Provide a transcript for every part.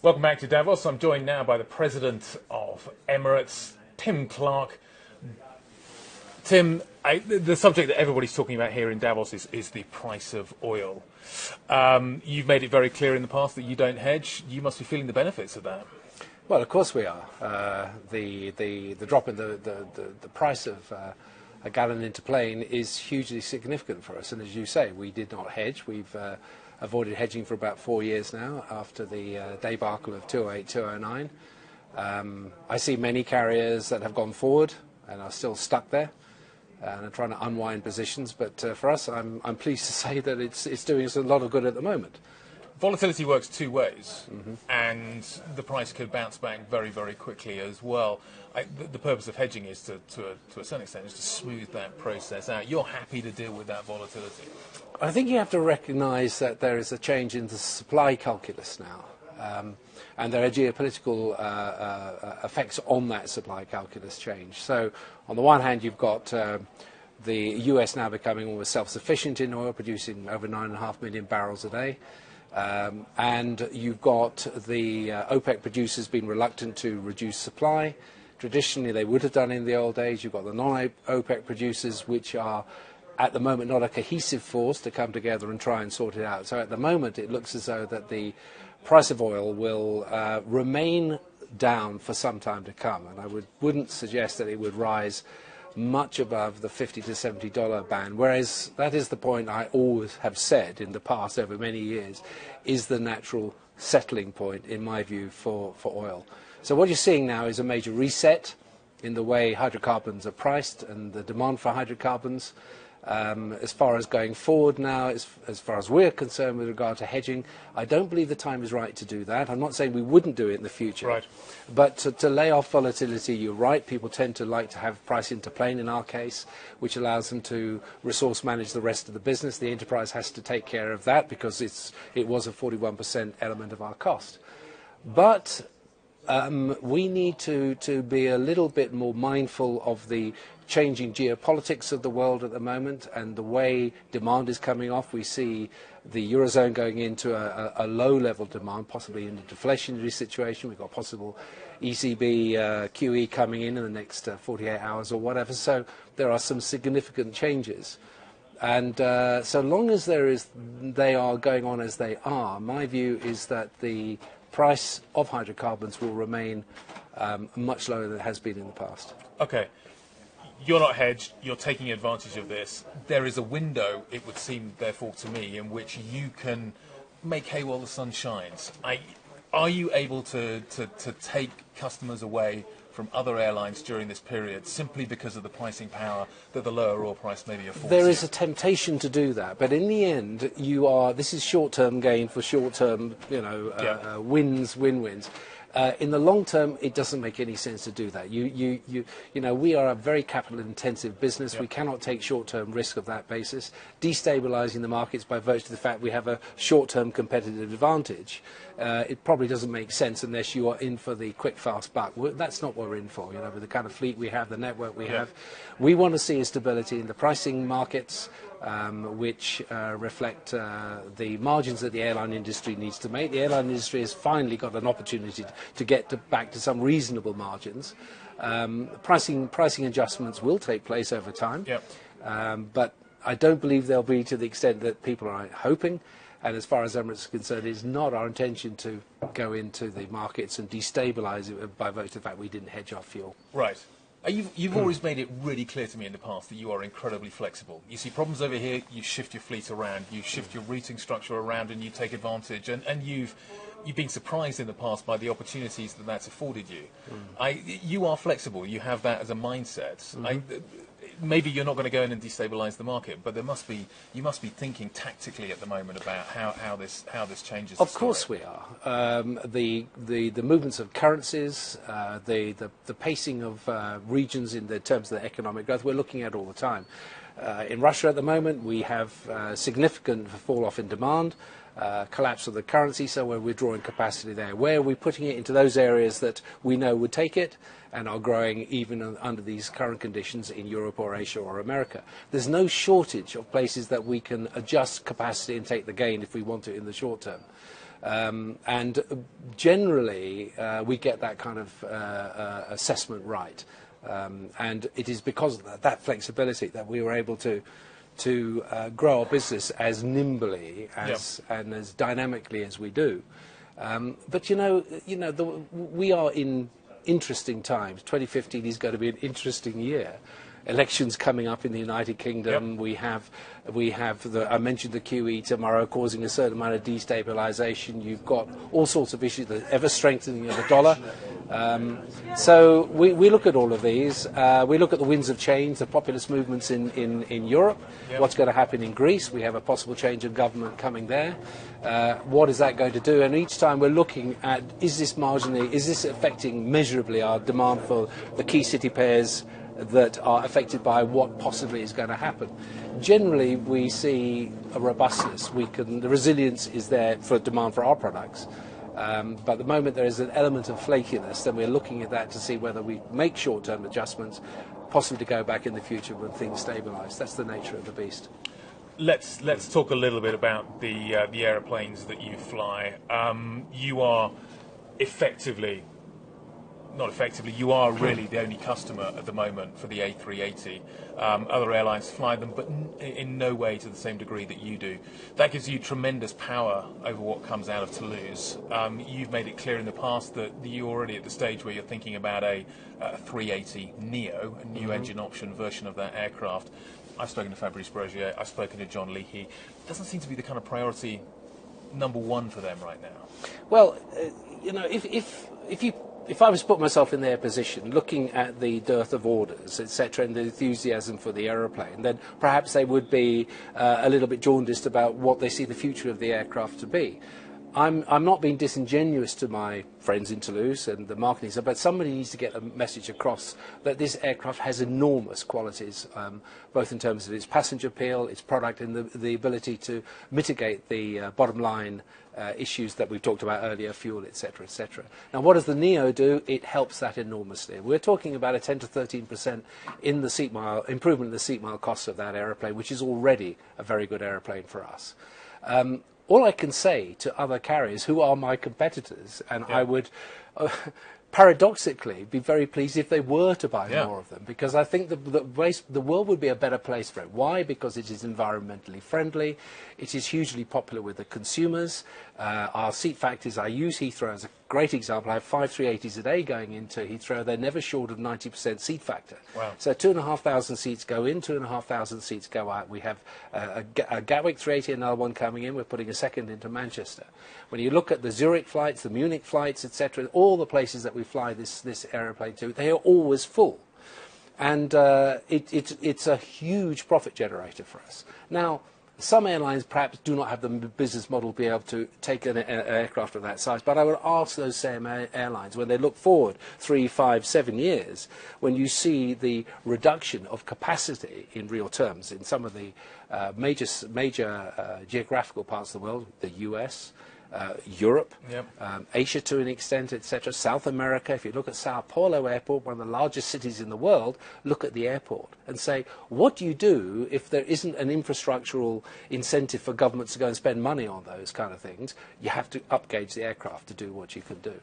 Welcome back to Davos. I'm joined now by the President of Emirates, Tim Clark. Tim, the subject that everybody's talking about here in Davos is the price of oil. You've made it very clear in the past that you don't hedge. You must be feeling the benefits of that. Well, of course we are. The drop in the price of a gallon into plane is hugely significant for us. And as you say, we did not hedge. We've avoided hedging for about 4 years now after the debacle of 2008, 2009. I see many carriers that have gone forward and are still stuck there and are trying to unwind positions. But for us, I'm pleased to say that it's doing us a lot of good at the moment. Volatility works two ways, and the price could bounce back very, very quickly as well. The purpose of hedging is to a certain extent is to smooth that process out. You're happy to deal with that volatility? I think you have to recognise that there is a change in the supply calculus now, and there are geopolitical effects on that supply calculus change. So on the one hand, you've got the US now becoming almost self-sufficient in oil, producing over 9.5 million barrels a day. And you've got the OPEC producers being reluctant to reduce supply. Traditionally, they would have done in the old days. You've got the non-OPEC producers, which are at the moment not a cohesive force to come together and try and sort it out. So at the moment, it looks as though that the price of oil will remain down for some time to come. And I wouldn't suggest that it would rise much above the $50 to $70 band, whereas that is the point I always have said in the past over many years is the natural settling point, in my view, for oil. So what you're seeing now is a major reset in the way hydrocarbons are priced and the demand for hydrocarbons. As far as going forward now, as far as we're concerned with regard to hedging, I don't believe the time is right to do that. I'm not saying we wouldn't do it in the future. Right. But to lay off volatility, you're right, people tend to like to have price into plane in our case, which allows them to resource manage the rest of the business. The enterprise has to take care of that because it was a 41% element of our cost. But we need to be a little bit more mindful of the changing geopolitics of the world at the moment and the way demand is coming off. We see the Eurozone going into a low-level demand, possibly in a deflationary situation. We've got possible ECB QE coming in the next 48 hours or whatever. So there are some significant changes. And so long as they are going on as they are, my view is that the price of hydrocarbons will remain much lower than it has been in the past. Okay. You're not hedged, you're taking advantage of this. There is a window, it would seem, therefore, to me, in which you can make hay while the sun shines. Are you able to take customers away from other airlines during this period simply because of the pricing power that the lower oil price maybe affords? There is a temptation to do that, but in the end, this is short-term gain for short-term, wins. In the long term, it doesn't make any sense to do that. We are a very capital-intensive business. Yep. We cannot take short-term risk of that basis. Destabilising the markets by virtue of the fact we have a short-term competitive advantage, it probably doesn't make sense unless you are in for the quick, fast buck. That's not what we're in for. With the kind of fleet we have, the network we have, we want to see a stability in the pricing markets, which reflect the margins that the airline industry needs to make. The airline industry has finally got an opportunity to get back to some reasonable margins. Pricing adjustments will take place over time, but I don't believe they'll be to the extent that people are hoping. And as far as Emirates is concerned, it's not our intention to go into the markets and destabilise it by virtue of the fact we didn't hedge our fuel. Right. You've always made it really clear to me in the past that you are incredibly flexible. You see problems over here, you shift your fleet around, you shift your routing structure around, and you take advantage. And you've been surprised in the past by the opportunities that's afforded you. You are flexible. You have that as a mindset. Maybe you're not going to go in and destabilise the market, but you must be thinking tactically at the moment about how this changes. Of course we are. The movements of currencies, the pacing of regions in the terms of the economic growth, we're looking at all the time. In Russia at the moment, we have significant fall off in demand. Collapse of the currency, so we're withdrawing capacity there. Where are we putting it? Into those areas that we know would take it and are growing even under these current conditions in Europe or Asia or America. There's no shortage of places that we can adjust capacity and take the gain if we want to in the short term. And generally, we get that kind of assessment right. And it is because of that flexibility that we were able to grow our business as nimbly and as dynamically as we do. But we are in interesting times. 2015 is going to be an interesting year. Elections coming up in the United Kingdom. We have I mentioned the QE tomorrow causing a certain amount of destabilisation. You've got all sorts of issues, the ever strengthening of the dollar. So we look at all of these. We look at the winds of change, the populist movements in Europe. What's going to happen in Greece? We have a possible change of government coming there. What is that going to do? And each time we're looking at, is this affecting measurably our demand for the key city pairs that are affected by what possibly is going to happen? Generally, we see a robustness. The resilience is there for demand for our products. But the moment there is an element of flakiness, then we're looking at that to see whether we make short-term adjustments, possibly to go back in the future when things stabilise. That's the nature of the beast. Let's talk a little bit about the aeroplanes that you fly. You are you are really the only customer at the moment for the A380. Other airlines fly them, but in no way to the same degree that you do. That gives you tremendous power over what comes out of Toulouse. You've made it clear in the past that you're already at the stage where you're thinking about a 380 Neo, a new engine option version of that aircraft. I've spoken to Fabrice Bregier, I've spoken to John Leahy. It doesn't seem to be the kind of priority number one for them right now. Well, if I was to put myself in their position, looking at the dearth of orders, etc., and the enthusiasm for the aeroplane, then perhaps they would be a little bit jaundiced about what they see the future of the aircraft to be. I'm not being disingenuous to my friends in Toulouse and the marketing stuff, but somebody needs to get a message across that this aircraft has enormous qualities, both in terms of its passenger appeal, its product, and the ability to mitigate the bottom line issues that we've talked about earlier, fuel, etc., etc. Now, what does the Neo do? It helps that enormously. We're talking about a 10 to 13% in the seat mile improvement in the seat mile costs of that aeroplane, which is already a very good aeroplane for us. All I can say to other carriers who are my competitors, and I would paradoxically be very pleased if they were to buy more of them, because I think the world would be a better place for it. Why? Because it is environmentally friendly, it is hugely popular with the consumers. Our seat factors, I use Heathrow as a great example. I have 5 380s a day going into Heathrow. They're never short of 90% seat factor. Wow. So 2,500 seats go in, 2,500 seats go out. We have a Gatwick 380, another one coming in. We're putting a second into Manchester. When you look at the Zurich flights, the Munich flights, etc., all the places that we fly this aeroplane to, they are always full. And it's a huge profit generator for us. Now, some airlines perhaps do not have the business model to be able to take an aircraft of that size, but I would ask those same airlines, when they look forward 3, 5, 7 years, when you see the reduction of capacity in real terms in some of the major geographical parts of the world, the US, Europe, Asia to an extent, etc., South America. If you look at Sao Paulo Airport, one of the largest cities in the world, look at the airport and say, what do you do if there isn't an infrastructural incentive for governments to go and spend money on those kind of things? You have to upgauge the aircraft to do what you can do.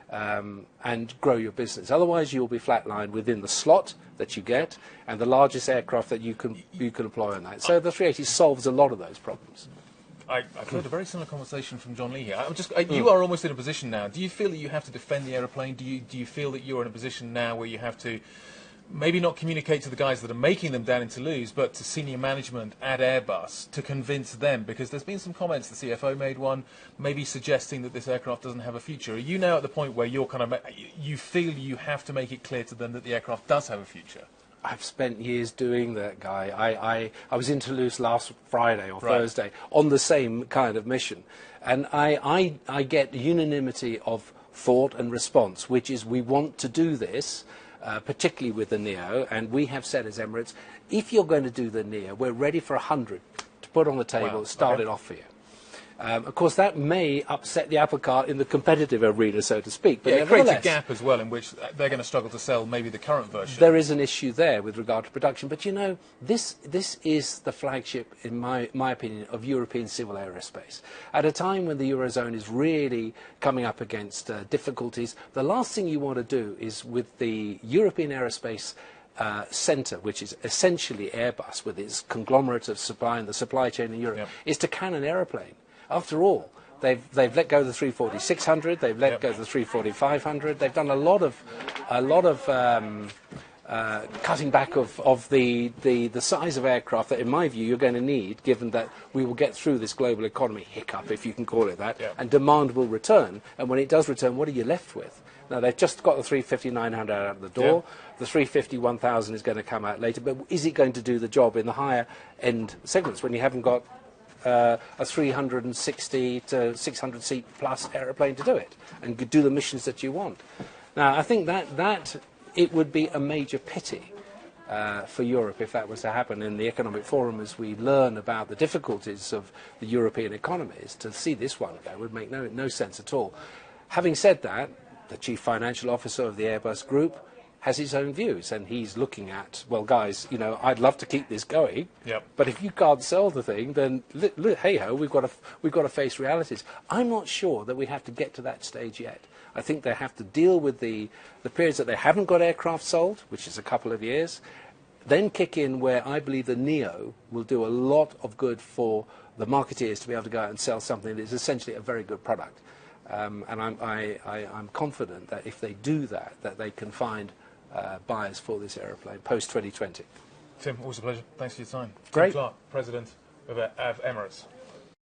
And grow your business. Otherwise, you'll be flatlined within the slot that you get and the largest aircraft that you can employ on that. So the 380 solves a lot of those problems. I've heard a very similar conversation from John Leahy. You are almost in a position now. Do you feel that you have to defend the aeroplane? Do you feel that you're in a position now where you have to maybe not communicate to the guys that are making them down in Toulouse, but to senior management at Airbus to convince them? Because there's been some comments, the CFO made one, maybe suggesting that this aircraft doesn't have a future. Are you now at the point where you feel you have to make it clear to them that the aircraft does have a future? I've spent years doing that, Guy. I was in Toulouse last Friday or Thursday on the same kind of mission. And I get unanimity of thought and response, which is we want to do this, particularly with the Neo. And we have said as Emirates, if you're going to do the Neo, we're ready for 100 to put on the table and start it off for you. Of course, that may upset the apple cart in the competitive arena, so to speak. But it creates a gap as well in which they're going to struggle to sell maybe the current version. There is an issue there with regard to production. But, you know, this is the flagship, in my opinion, of European civil aerospace. At a time when the Eurozone is really coming up against difficulties, the last thing you want to do is with the European aerospace centre, which is essentially Airbus with its conglomerate of supply and the supply chain in Europe, is to can an aeroplane. After all, they've let go of the 340-600, they've let go of the 340-500, they've done a lot of cutting back of the size of aircraft that, in my view, you're going to need, given that we will get through this global economy hiccup, if you can call it that, and demand will return. And when it does return, what are you left with? Now, they've just got the 350-900 out of the door. The 350-1000 is going to come out later. But is it going to do the job in the higher-end segments when you haven't got a 360 to 600 seat plus aeroplane to do it and do the missions that you want? Now, I think that it would be a major pity for Europe if that was to happen in the Economic Forum, as we learn about the difficulties of the European economies. To see this one go would make no sense at all. Having said that, the Chief Financial Officer of the Airbus Group has his own views, and he's looking at, well, guys, you know, I'd love to keep this going, but if you can't sell the thing, then hey-ho, we've got to face realities. I'm not sure that we have to get to that stage yet. I think they have to deal with the periods that they haven't got aircraft sold, which is a couple of years, then kick in where I believe the NEO will do a lot of good for the marketeers to be able to go out and sell something that is essentially a very good product. And I'm confident that if they do that, that they can find buyers for this aeroplane post-2020. Tim, always a pleasure. Thanks for your time. Great. Tim Clark, President of Emirates.